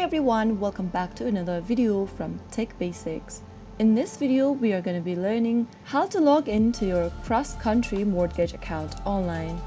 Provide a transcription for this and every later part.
everyone, welcome back to another video from Tech Basics. In this video, we are going to be learning how to log into your CROSSCOUNTRY Mortgage account online.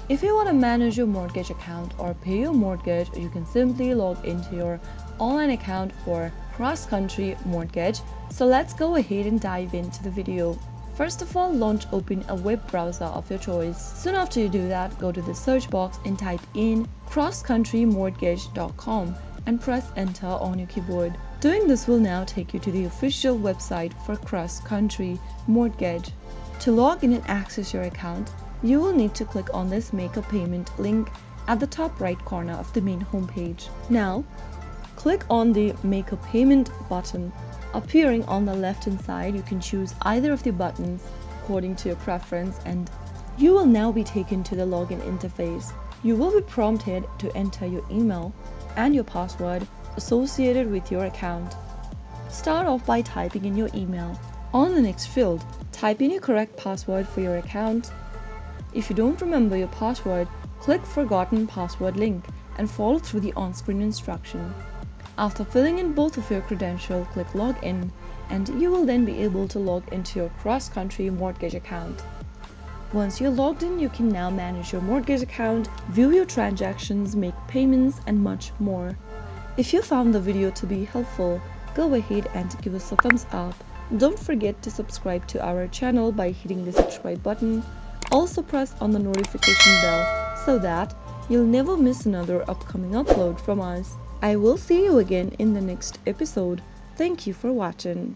If you want to manage your mortgage account or pay your mortgage, you can simply log into your online account for CROSSCOUNTRY Mortgage. So let's go ahead and dive into the video. First of all, open a web browser of your choice. Soon after you do that, go to the search box and type in crosscountrymortgage.com and press enter on your keyboard. Doing this will now take you to the official website for CROSSCOUNTRY Mortgage. To log in and access your account, you will need to click on this Make a Payment link at the top right corner of the main homepage. Now, click on the Make a Payment button. Appearing on the left hand side, you can choose either of the buttons according to your preference, and you will now be taken to the login interface. You will be prompted to enter your email and your password associated with your account. Start off by typing in your email. On the next field, type in your correct password for your account. If you don't remember your password, click Forgotten Password link and follow through the on-screen instruction. After filling in both of your credentials, click Login, and you will then be able to log into your CROSSCOUNTRY Mortgage account. Once you're logged in, you can now manage your mortgage account, view your transactions, make payments, and much more. If you found the video to be helpful, go ahead and give us a thumbs up. Don't forget to subscribe to our channel by hitting the subscribe button. Also press on the notification bell so that you'll never miss another upcoming upload from us. I will see you again in the next episode. Thank you for watching.